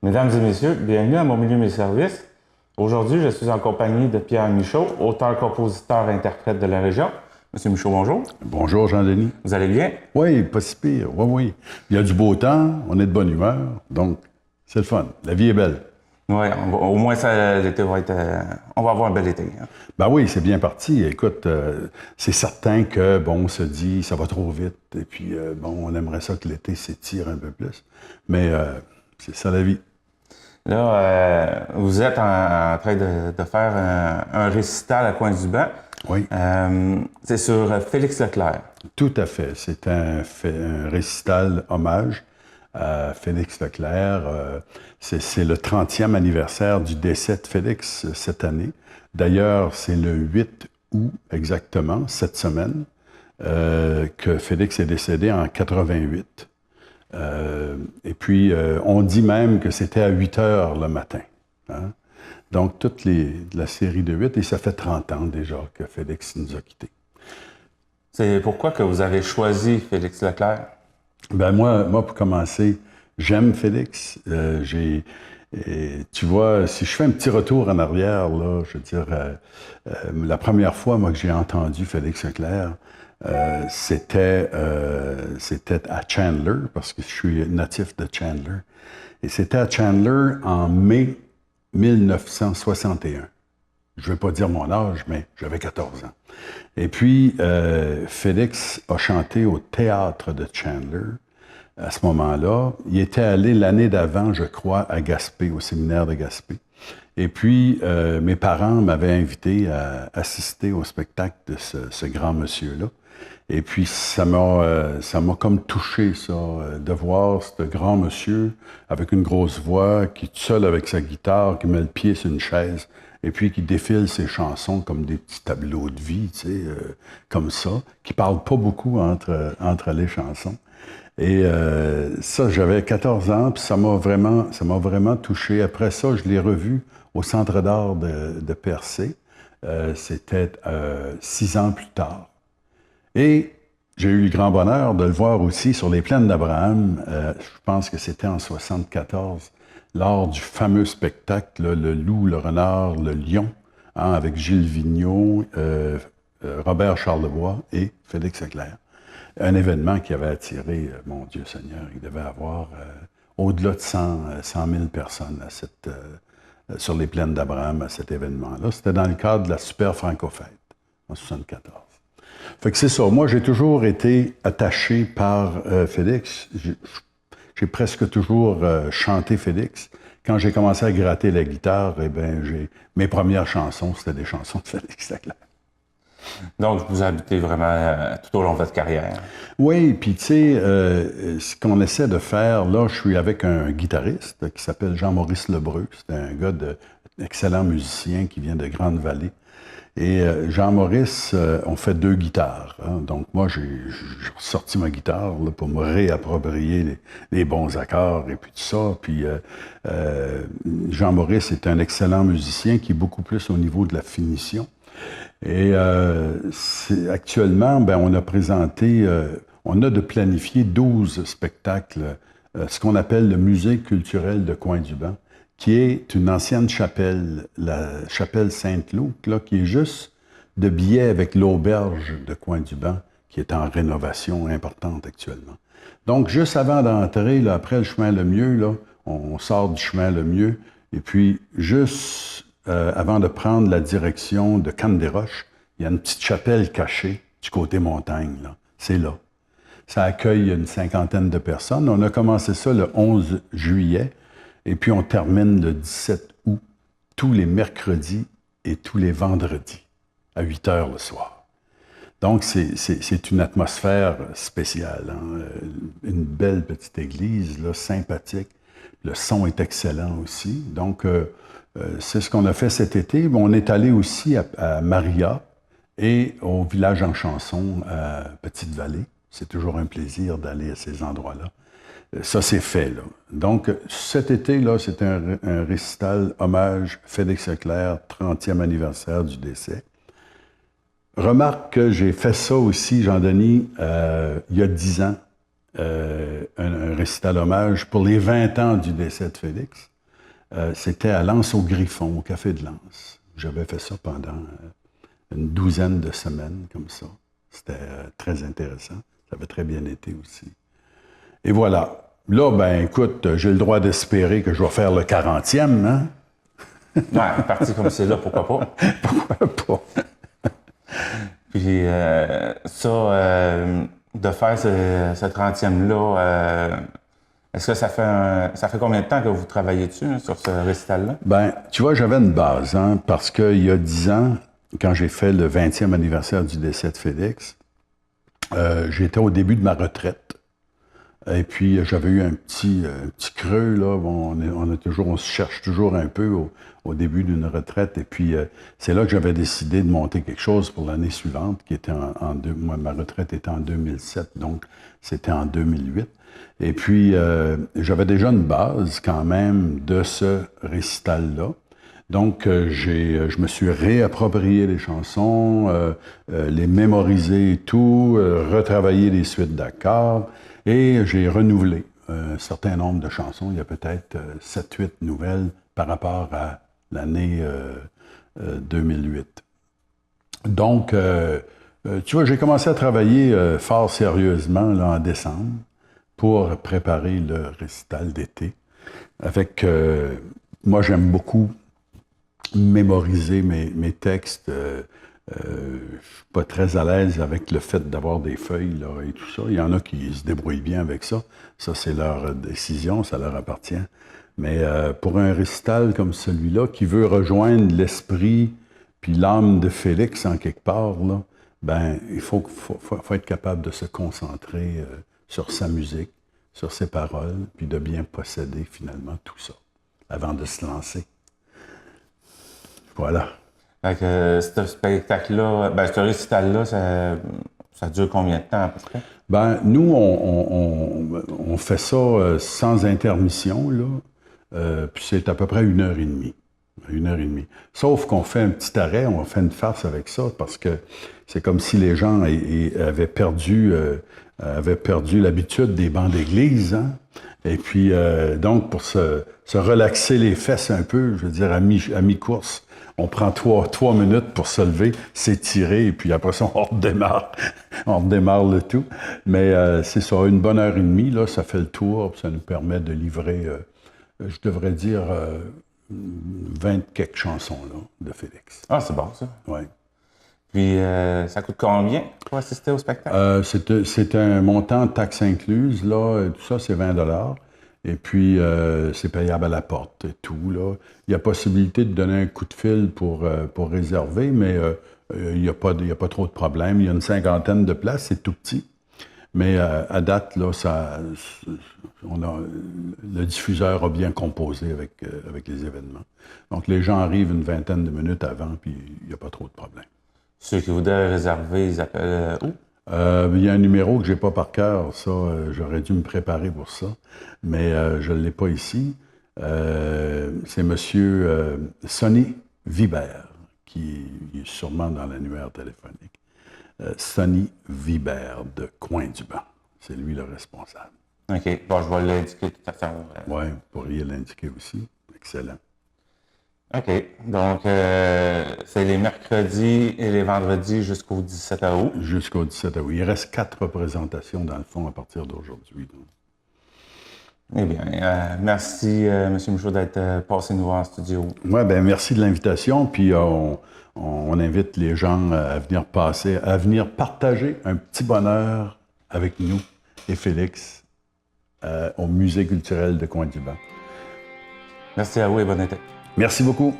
Mesdames et messieurs, bienvenue à Mon milieu, mes services. Aujourd'hui, je suis en compagnie de Pierre Michaud, auteur, compositeur, interprète de la région. Monsieur Michaud, bonjour. Bonjour, Jean-Denis. Vous allez bien? Oui, pas si pire. Oui, oui. Il y a du beau temps, on est de bonne humeur, donc c'est le fun. La vie est belle. Oui, au moins, l'été va être... on va avoir un bel été. Hein? Ben oui, c'est bien parti. Écoute, c'est certain que, bon, on se dit, ça va trop vite, et puis, bon, on aimerait ça que l'été s'étire un peu plus. Mais c'est ça la vie. Là, vous êtes en train de faire un récital à Coin du Banc. Oui. C'est sur Félix Leclerc. Tout à fait. C'est un récital hommage à Félix Leclerc. C'est le 30e anniversaire du décès de Félix cette année. D'ailleurs, c'est le 8 août exactement, cette semaine, que Félix est décédé en 88. Et puis, on dit même que c'était à 8 heures le matin. Hein? Donc, la série de 8, et ça fait 30 ans déjà que Félix nous a quittés. C'est pourquoi que vous avez choisi Félix Leclerc? Ben moi, pour commencer, j'aime Félix. Tu vois, si je fais un petit retour en arrière, là, je veux dire, la première fois, moi, que j'ai entendu Félix Leclerc, c'était à Chandler, parce que je suis natif de Chandler. Et c'était à Chandler en mai 1961. Je ne vais pas dire mon âge, mais j'avais 14 ans. Et puis, Félix a chanté au théâtre de Chandler à ce moment-là. Il était allé l'année d'avant, je crois, à Gaspé, au séminaire de Gaspé. Et puis, mes parents m'avaient invité à assister au spectacle de ce grand monsieur-là. Et puis, ça m'a comme touché, ça, de voir ce grand monsieur avec une grosse voix, qui est seul avec sa guitare, qui met le pied sur une chaise, et puis qui défile ses chansons comme des petits tableaux de vie, tu sais, comme ça, qui parle pas beaucoup entre les chansons. Et ça, j'avais 14 ans, puis ça m'a vraiment touché. Après ça, je l'ai revu au Centre d'art de Percé. C'était 6 ans plus tard. Et j'ai eu le grand bonheur de le voir aussi sur les plaines d'Abraham. Je pense que c'était en 74, lors du fameux spectacle, là, Le loup, le renard, le lion, hein, avec Gilles Vigneault, Robert Charlebois et Félix Leclerc. Un événement qui avait attiré, mon Dieu Seigneur, il devait avoir au-delà de 100 000 personnes sur les plaines d'Abraham à cet événement-là. C'était dans le cadre de la Super Franco-Fête, en 74. Fait que c'est ça. Moi, j'ai toujours été attaché par Félix. J'ai presque toujours chanté Félix. Quand j'ai commencé à gratter la guitare, eh bien, mes premières chansons, c'était des chansons de Félix Leclerc. Donc, vous habitez vraiment tout au long de votre carrière. Oui, puis tu sais, ce qu'on essaie de faire, là, je suis avec un guitariste qui s'appelle Jean-Maurice Lebreu. C'est un gars d'excellent musicien qui vient de Grande-Vallée. Et Jean-Maurice, on fait 2 guitares. Hein. Donc moi, j'ai sorti ma guitare là, pour me réapproprier les bons accords et puis tout ça. Puis Jean-Maurice est un excellent musicien qui est beaucoup plus au niveau de la finition. Et actuellement, ben, on a de planifier 12 spectacles, ce qu'on appelle le Musée culturel de Coin-du-Banc, qui est une ancienne chapelle, la chapelle Sainte-Luc, là, qui est juste de biais avec l'auberge de Coin-du-Banc, qui est en rénovation importante actuellement. Donc, juste avant d'entrer, là, après le chemin Lemieux, là, on sort du chemin Lemieux, et puis juste avant de prendre la direction de Cannes-des-Roches, il y a une petite chapelle cachée du côté montagne, là. C'est là. Ça accueille une 50aine de personnes. On a commencé ça le 11 juillet. Et puis, on termine le 17 août, tous les mercredis et tous les vendredis, à 8 heures le soir. Donc, c'est une atmosphère spéciale. Hein? Une belle petite église, là, sympathique. Le son est excellent aussi. Donc, c'est ce qu'on a fait cet été. On est allé aussi à Maria et au village en chanson à Petite-Vallée. C'est toujours un plaisir d'aller à ces endroits-là. Ça, c'est fait, là. Donc, cet été, là, c'est un récital hommage Félix Leclerc, 30e anniversaire du décès. Remarque que j'ai fait ça aussi, Jean-Denis, il y a 10 ans, un récital hommage pour les 20 ans du décès de Félix. C'était à Lens-au-Griffon, au Café de Lens. J'avais fait ça pendant une douzaine de semaines, comme ça. C'était très intéressant. Ça avait très bien été aussi. Et voilà. Là, ben écoute, j'ai le droit d'espérer que je vais faire le 40e, hein? Ouais, parti comme c'est là, pourquoi pas? Pourquoi pas? Puis de faire ce 30e-là, est-ce que ça fait combien de temps que vous travaillez dessus, hein, sur ce récital-là? Ben, tu vois, j'avais une base, hein, parce qu'il y a 10 ans, quand j'ai fait le 20e anniversaire du décès de Félix, j'étais au début de ma retraite. Et puis, j'avais eu un petit creux, là. Bon, on se cherche toujours un peu au début d'une retraite. Et puis, c'est là que j'avais décidé de monter quelque chose pour l'année suivante, qui était moi, ma retraite était en 2007, donc c'était en 2008. Et puis, j'avais déjà une base, quand même, de ce récital-là. Donc, je me suis réapproprié les chansons, les mémorisé et tout, retravaillé les suites d'accords. Et j'ai renouvelé un certain nombre de chansons. Il y a peut-être 7-8 nouvelles par rapport à l'année 2008. Donc, tu vois, j'ai commencé à travailler fort sérieusement là, en décembre pour préparer le récital d'été. Moi, j'aime beaucoup mémoriser mes textes. Je suis pas très à l'aise avec le fait d'avoir des feuilles là, et tout ça. Il y en a qui se débrouillent bien avec ça. Ça, c'est leur décision, ça leur appartient. Mais pour un récital comme celui-là, qui veut rejoindre l'esprit puis l'âme de Félix en quelque part, là, ben, il faut être capable de se concentrer sur sa musique, sur ses paroles, puis de bien posséder finalement tout ça avant de se lancer. Voilà. Fait que ce spectacle-là, ce récital-là, ça dure combien de temps à peu près? Ben, nous, on fait ça sans intermission, là. Puis c'est à peu près 1h30. 1h30. Sauf qu'on fait un petit arrêt, on fait une farce avec ça, parce que c'est comme si les gens avaient perdu l'habitude des bancs d'église, hein? Et puis, donc, pour se relaxer les fesses un peu, je veux dire, à mi-course, on prend 3 minutes pour se lever, s'étirer, et puis après ça, on redémarre le tout. Mais c'est ça, une bonne 1h30, là, ça fait le tour, puis ça nous permet de livrer, je devrais dire, 20 quelques chansons là, de Félix. Ah, c'est bon, ça. Oui. Puis, ça coûte combien pour assister au spectacle? C'est un montant de taxes incluses, là, tout ça, c'est 20 $. Et puis, c'est payable à la porte et tout, là. Il y a possibilité de donner un coup de fil pour réserver, mais il n'y a pas trop de problème. Il y a une 50aine de places, c'est tout petit. Mais à date, là, le diffuseur a bien composé avec les événements. Donc, les gens arrivent une 20aine de minutes avant, puis il n'y a pas trop de problème. Ceux qui voudraient réserver, ils appellent où? Il y a un numéro que je n'ai pas par cœur, ça, j'aurais dû me préparer pour ça, mais je ne l'ai pas ici. C'est M. Sonny Vibert, qui est sûrement dans l'annuaire téléphonique. Sonny Vibert de Coin-du-Banc. C'est lui le responsable. OK. Bon, je vais l'indiquer tout à l'heure. Oui, vous pourriez l'indiquer aussi. Excellent. OK. Donc, c'est les mercredis et les vendredis jusqu'au 17 août. Jusqu'au 17 août. Il reste 4 représentations, dans le fond, à partir d'aujourd'hui. Eh bien, merci, M. Michaud, d'être passé nous voir en studio. Oui, bien, merci de l'invitation. Puis, on invite les gens à venir partager un petit bonheur avec nous et Félix au Musée culturel de Coin-du-Banc. Merci à vous et bon été. Merci beaucoup.